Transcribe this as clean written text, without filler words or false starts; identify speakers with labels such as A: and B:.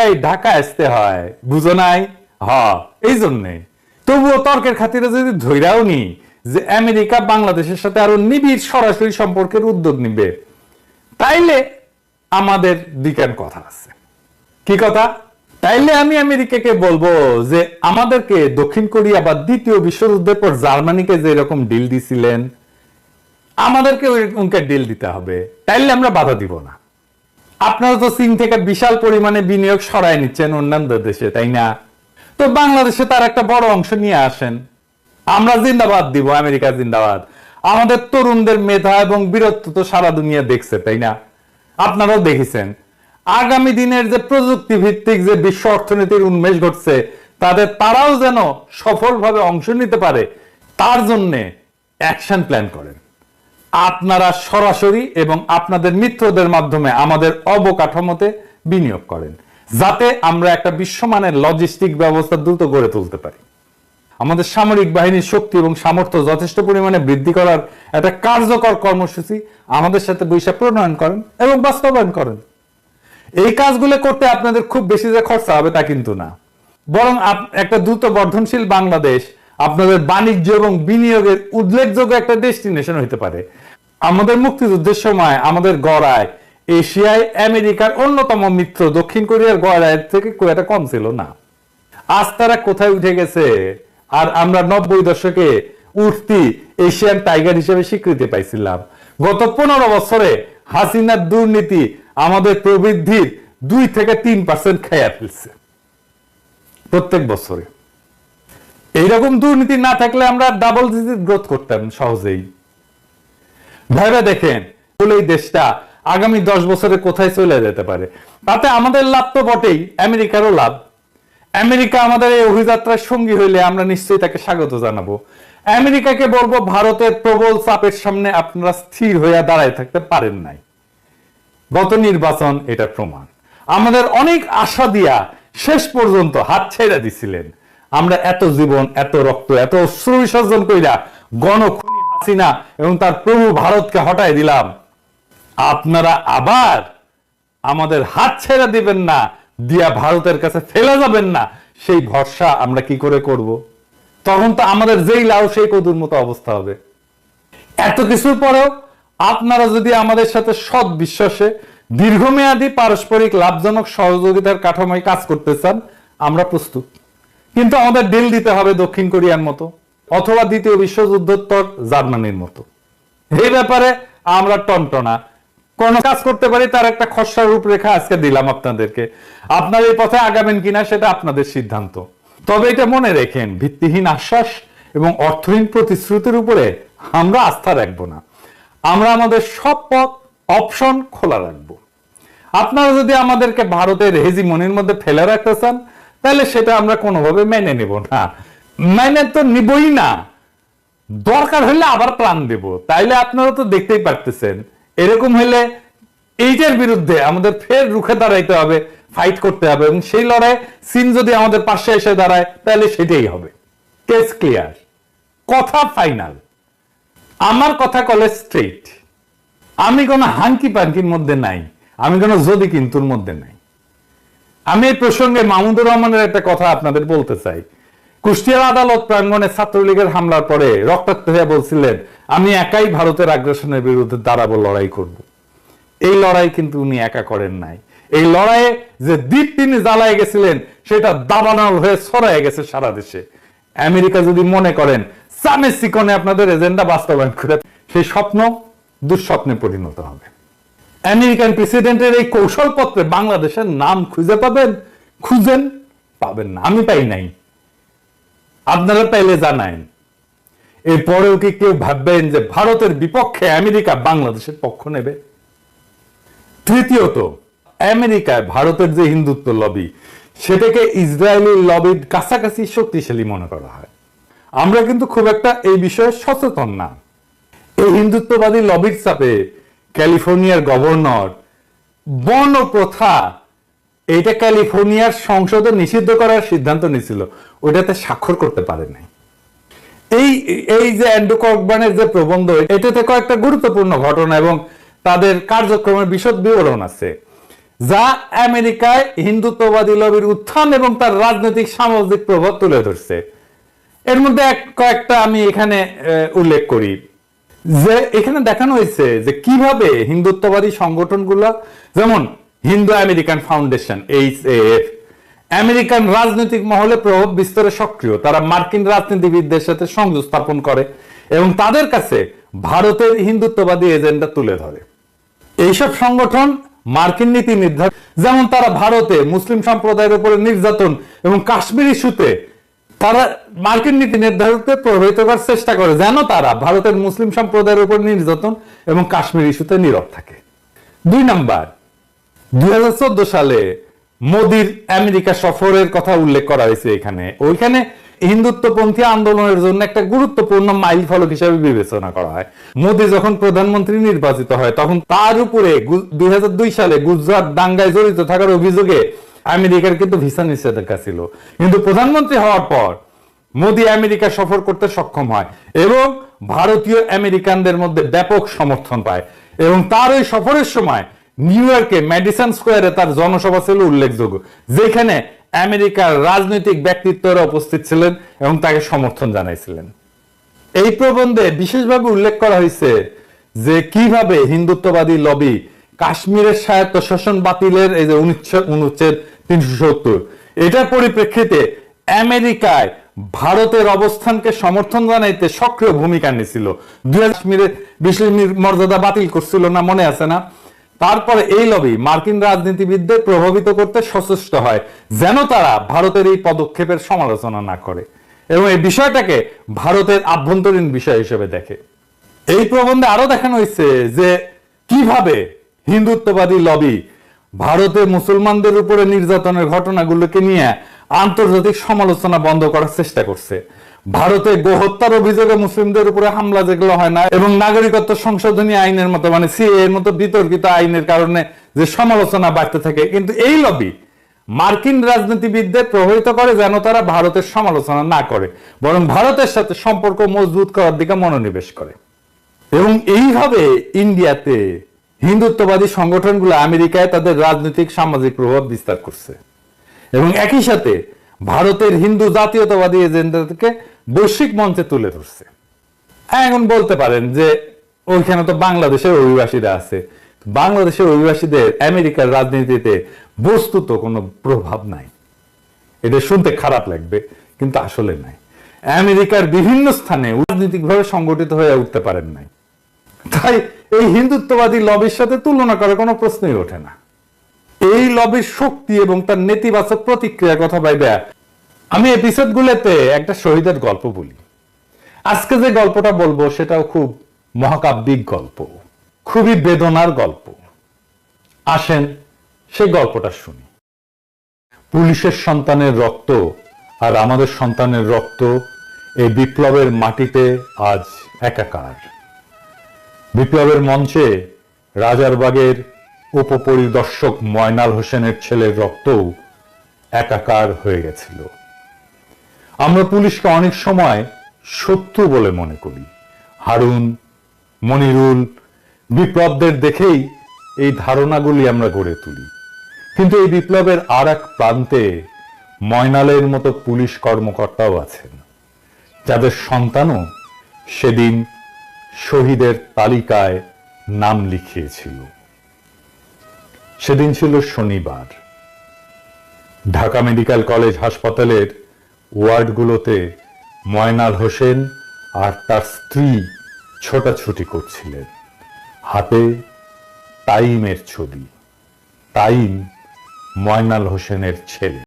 A: এই ঢাকা আসতে হয়, বুঝো নাই? হ, এই জন্যে। তবুও তর্কের খাতিরে যদি ধৈরাও নি যে আমেরিকা বাংলাদেশের সাথে আরো নিবিড় সরাসরি সম্পর্কের উদ্যোগ নিবে, তাইলে আমাদের দিকের কথা আছে। কি কথা? তাইলে আমি আমেরিকাকে বলবো যে আমাদেরকে দক্ষিণ কোরিয়া বা দ্বিতীয় বিশ্বযুদ্ধের পর জার্মানিকে যে এরকম ডিল দিছিলেন, আমাদেরকে ওইরকমকে ডিল দিতে হবে, তাইলে আমরা বাধা দিব না। আপনারা তো চীন থেকে বিশাল পরিমাণে বিনিয়োগ সরায় নিচ্ছেন অন্যান্য দেশে, তাই না? তো বাংলাদেশে তার একটা বড় অংশ নিয়ে আসেন, আমরা জিন্দাবাদ দিব, আমেরিকা জিন্দাবাদ। আমাদের তরুণদের মেধা এবং বীরত্ব তো সারা দুনিয়া দেখছে, তাই না? আপনারাও দেখেছেন। আগামী দিনের যে প্রযুক্তি ভিত্তিক যে বিশ্ব অর্থনীতির উন্মেষ ঘটছে, তারাও যেন সফলভাবে অংশ নিতে পারে, তার জন্য অ্যাকশন প্ল্যান করেন। আপনারা সরাসরি এবং আপনাদের মিত্রদের মাধ্যমে আমাদের অবকাঠামোতে বিনিয়োগ করেন, যাতে আমরা একটা বিশ্বমানের লজিস্টিক ব্যবস্থা দ্রুত গড়ে তুলতে পারি। আমাদের সামরিক বাহিনীর শক্তি এবং সামর্থ্য যথেষ্ট পরিমাণে বৃদ্ধি করার একটা কার্যকর কর্মসূচি আমাদের সাথে বৈশা প্রণয়ন করেন এবং বাস্তবায়ন করেন। এই কাজগুলো করতে আপনাদের খুব বেশি যে খরচা হবে তা কিন্তু না, বরং একটা দ্রুত বর্ধনশীল বাংলাদেশ আপনাদের বাণিজ্য এবং বিনিয়োগের উল্লেখযোগ্য একটা ডেস্টিনেশন হইতে পারে। আমাদের মুক্তিযুদ্ধের সময় আমাদের গড়ায় এশিয়ায় আমেরিকার অন্যতম মিত্র দক্ষিণ কোরিয়ার গড়ায় থেকে খুব একটা কম ছিল না। আজ তারা কোথায় উঠে গেছে, আর আমরা 90 দশকে উঠতি এশিয়ান টাইগার হিসেবে স্বীকৃতি পাইছিলাম। গত 15 বছরে হাসিনার দুর্নীতি আমাদের প্রবৃদ্ধির 2 থেকে 3% খাইয়া ফেলছে প্রত্যেক বছরে। এইরকম দুর্নীতি না থাকলে আমরা ডাবল ডিজিট গ্রোথ করতাম সহজেই। ভেবে দেখেন এই দেশটা আগামী 10 বছরে কোথায় চলে যেতে পারে। তাতে আমাদের লাভ তো বটেই, আমেরিকারও লাভ। আমেরিকা আমাদের এই অভিযাত্রার সঙ্গী হইলে আমরা নিশ্চয়ই তাকে স্বাগত জানাবো। আমেরিকাকে বলবো, ভারতের প্রবল চাপের সামনে আপনারা স্থির হইয়া দাঁড়ায় থাকতে পারেন নাই। গত নির্বাচন এটা প্রমাণ। আমাদের অনেক আশা দিয়া শেষ পর্যন্ত হাত ছেড়ে দিছিলেন। আমরা এত জীবন, এত রক্ত, এত অশ্রু বিসর্জন কইরা গণখুনি হাসিনা এবং তার প্রভু ভারতকে হটাই দিলাম। আপনারা আবার আমাদের হাত ছেড়ে দিবেন না, দিয়া ভারতের কাছে ফেলে যাবেন না, সেই ভরসা আমরা কি করে করব? তখন তো আমাদের যেই লাউ সেই কদুর মতো অবস্থা হবে। এত কিছুর পরেও আপনারা যদি আমাদের সাথে সৎ বিশ্বাসে দীর্ঘমেয়াদী পারস্পরিক লাভজনক সহযোগিতার কাঠামোয় কাজ করতে চান, আমরা প্রস্তুত। কিন্তু আমাদের ডিল দিতে হবে দক্ষিণ কোরিয়ার মতো, অথবা দ্বিতীয় বিশ্বযুদ্ধোত্তর জার্মানির মতো। এই ব্যাপারে আমরা টনটনা। কোন কাজ করতে পারি তার একটা খসড়া রূপরেখা আজকে দিলাম আপনাদেরকে। আপনারা এই পথে আগাবেন কিনা সেটা আপনাদের সিদ্ধান্ত। তবে এটা মনে রেখেন, ভিত্তিহীন আশ্বাস এবং অর্থহীন প্রতিশ্রুতির উপরে আমরা আস্থা রাখবো না। আমরা আমাদের সব পথ অপশন খোলা রাখবো। আপনারা যদি আমাদেরকে ভারতের হেজিমনির মধ্যে ফেলে রাখতে চান, তাহলে সেটা আমরা কোনোভাবে মেনে নেব না। মেনে তো নিবই না, দরকার হলে আবার প্রাণ দেব। তাইলে আপনারা তো দেখতেই পারতেছেন, এরকম হলে এইটার বিরুদ্ধে আমাদের ফের রুখে দাঁড়াইতে হবে, ফাইট করতে হবে। এবং সেই লড়াই চীন যদি আমাদের পাশে এসে দাঁড়ায়, তাহলে সেটাই হবে। কেস ক্লিয়ার, কথা ফাইনাল। আমার কথা কলে স্ট্রেট। আমি কোনো হাঙ্কি পাঙ্কির মধ্যে নাই, আমি কোনো যদি কিন্তুর মধ্যে নাই। আমি এই প্রসঙ্গে মাহমুদুর রহমানের একটা কথা আপনাদের বলতে চাই। কুষ্টিয়ার আদালত প্রাঙ্গণে ছাত্রলীগের হামলার পরে রক্তাক্ত হয়ে বলছিলেন, আমি একাই ভারতের আগ্রাসনের বিরুদ্ধে দাঁড়াবো, লড়াই করব। এই লড়াই কিন্তু উনি একা করেন নাই। এই লড়াইয়ে যে দ্বীপ তিনি জ্বালায় গেছিলেন, সেটা দাবানল হয়ে ছড়ায় গেছে সারা দেশে। আমেরিকা যদি মনে করেন সামে সিকনে আপনাদের এজেন্ডা বাস্তবায়ন করে, সেই স্বপ্ন দুঃস্বপ্নে পরিণত হবে। আমেরিকান প্রেসিডেন্টের এই কৌশলপত্রে বাংলাদেশের নাম খুঁজে পাবেন, খুঁজেন, পাবেন না। আমি পাই নাই, আপনারা পাইলে জানায়েন। এরপরেও কি কেউ ভাববেন যে ভারতের বিপক্ষে আমেরিকা বাংলাদেশের পক্ষ নেবে? তৃতীয়ত, আমেরিকায় ভারতের যে হিন্দুত্ব লবি, সেটাকে ইসরায়েলি লবির কাছাকাছি শক্তিশালী মনে করা হয়। আমরা কিন্তু খুব একটা এই বিষয়ে সচেতন না। এই হিন্দুত্ববাদী লবির চাপে ক্যালিফোর্নিয়ার গভর্নর বর্ণ প্রথা, এটা ক্যালিফোর্নিয়ার সংসদে নিষিদ্ধ করার সিদ্ধান্ত নিয়েছিল, ওটাতে স্বাক্ষর করতে পারে নাই। এই যে অ্যান্ড্রু ককবার্নের যে প্রবন্ধ, এটাতে কয়েকটা গুরুত্বপূর্ণ ঘটনা এবং তাদের কার্যক্রমের বিশদ বিবরণ আছে। যা আমেরিকায় হিন্দুত্ববাদী লবির উত্থান এবং তার রাজনৈতিক সামাজিক প্রভাব তুলে ধরছে। এর মধ্যে কয়েকটা আমি এখানে উল্লেখ করি, যে এখানে দেখানো হয়েছে যে কিভাবে হিন্দুত্ববাদী সংগঠনগুলো, যেমন Hindu American foundation HAF, American রাজনৈতিক মহলে প্রভাব বিস্তারে সক্রিয়। তারা মার্কিন রাজনীতিবিদদের সাথে সংযোগ স্থাপন করে এবং তাদের কাছে ভারতের হিন্দুত্ববাদী এজেন্ডা তুলে ধরে। এইসব সংগঠন মার্কিন নীতি নির্ধারণ, যেমন তারা ভারতে মুসলিম সম্প্রদায়ের উপরে নির্যাতন এবং কাশ্মীর ইস্যুতে তারা মার্কিন নীতি নির্ধারককে প্রভাবিত করার চেষ্টা করে যেন তারা ভারতের মুসলিম সম্প্রদায়ের উপর নির্যাতন এবং কাশ্মীর ইস্যুতে নীরব থাকে। 2 নাম্বার, 2014 সালে মোদির আমেরিকা সফরের কথা উল্লেখ করা হয়েছে এখানে। ওইখানে হিন্দুত্বপন্থী আন্দোলনের জন্য একটা গুরুত্বপূর্ণ মাইল ফলক হিসেবে বিবেচনা করা হয়। মোদি যখন প্রধানমন্ত্রী নির্বাচিত হয় তখন তার উপরে 2002 সালে গুজরাট দাঙ্গায় জড়িত থাকার অভিযোগে আমেরিকার কিন্তু ভিসা নিষেধাজ্ঞা ছিল, কিন্তু প্রধানমন্ত্রী হওয়ার পর মোদি আমেরিকা সফর করতে সক্ষম হয় এবং ভারতীয় আমেরিকানদের মধ্যে ব্যাপক সমর্থন পায়। এবং তার ওই সফরের সময় নিউ ইয়র্কে ম্যাডিসন স্কোয়ারে তার জনসভা ছিল উল্লেখযোগ্য, যেখানে আমেরিকার রাজনৈতিক ব্যক্তিত্বরা উপস্থিত ছিলেন এবং তাকে সমর্থন জানাইছিলেন। এই প্রবন্ধে বিশেষভাবে উল্লেখ করা হয়েছে যে কিভাবে হিন্দুত্ববাদী লবি কাশ্মীরের স্বায়ত্তশাসন বাতিলের এই যে অনুচ্ছেদ 370 এটার পরিপ্রেক্ষিতে আমেরিকায় ভারতের অবস্থানকে সমর্থন জানাইতে সক্রিয় ভূমিকা নিয়েছিল। কাশ্মীরের বিশেষ মর্যাদা বাতিল করছিল না, মনে আছে না? তারপরে এই লবি মার্কিন রাজনীতিবিদদের প্রভাবিত করতে সচেষ্ট হয় যেন তারা ভারতের এই পদক্ষেপের সমালোচনা না করে এবং এই বিষয়টাকে ভারতের আভ্যন্তরীণ বিষয় হিসেবে দেখে। এই প্রবন্ধে আরো দেখানো হয়েছে যে কিভাবে হিন্দুত্ববাদী লবি ভারতে মুসলমানদের উপরে নির্যাতনের ঘটনাগুলোকে নিয়ে আন্তর্জাতিক সমালোচনা বন্ধ করার চেষ্টা করছে। ভারতে গোহত্যার অভিযোগে মুসলিমদের উপরে হামলা যেগুলো হয় না এবং নাগরিকত্ব সংশোধনী আইনের মতো মানে সিএএ এর মতো বিতর্কিত আইনের কারণে যে সমালোচনা বাড়তে থাকে, কিন্তু এই লবি মার্কিন রাজনীতিবিদদের প্রভাবিত করে যেন তারা ভারতের সমালোচনা না করে, বরং ভারতের সাথে সম্পর্ক মজবুত করার দিকে মনোনিবেশ করে। এবং এইভাবে ইন্ডিয়াতে হিন্দুত্ববাদী সংগঠনগুলো আমেরিকায় তাদের রাজনৈতিক সামাজিক প্রভাব বিস্তার করছে এবং একই সাথে ভারতের হিন্দু জাতীয়তাবাদী এজেন্ডাকে বৈশ্বিক মঞ্চে তুলে ধরছে। এখন বলতে পারেন যে ওইখানে তো বাংলাদেশের অভিবাসীরা আছে, বাংলাদেশের অভিবাসীদের আমেরিকার রাজনীতিতে বস্তুত কোনো প্রভাব নাই। এটা শুনতে খারাপ লাগবে কিন্তু আসলে নাই। আমেরিকার বিভিন্ন স্থানে রাজনৈতিকভাবে সংগঠিত হয়ে উঠতে পারেন নাই, তাই এই হিন্দুত্ববাদী লবির সাথে তুলনা করার কোনো প্রশ্নই ওঠে না। এই লবির শক্তি এবং তার নেতিবাচক প্রতিক্রিয়ার কথা ভাইবা আমি এপিসোডগুলোতে একটা শহীদের গল্প বলি। আজকে যে গল্পটা বলবো সেটাও খুব মহাকাব্যিক গল্প, খুবই বেদনার গল্প। আসেন সেই গল্পটা শুনি। পুলিশের সন্তানের রক্ত আর আমাদের সন্তানের রক্ত এই বিপ্লবের মাটিতে আজ একাকার। বিপ্লবের মঞ্চে রাজারবাগের উপপরিদর্শক ময়নাল হোসেনের ছেলের রক্তও একাকার হয়ে গেছিল। আমরা পুলিশকে অনেক সময় শত্রু বলে মনে করি। হারুন, মনিরুল, বিপ্লবদের দেখেই এই ধারণাগুলি আমরা গড়ে তুলি, কিন্তু এই বিপ্লবের আর এক প্রান্তে ময়নালের মতো পুলিশ কর্মকর্তাও আছেন যাদের সন্তানও সেদিন শহীদের তালিকায় নাম লিখিয়েছিল। সেদিন ছিল শনিবার। ঢাকা মেডিকেল কলেজ হাসপাতালের ওয়ার্ডগুলোতে ময়নাল হোসেন আর তার স্ত্রী ছোটাছুটি করছিলেন, হাতে তাইমের ছবি। তাইম ময়নাল হোসেনের ছেলে।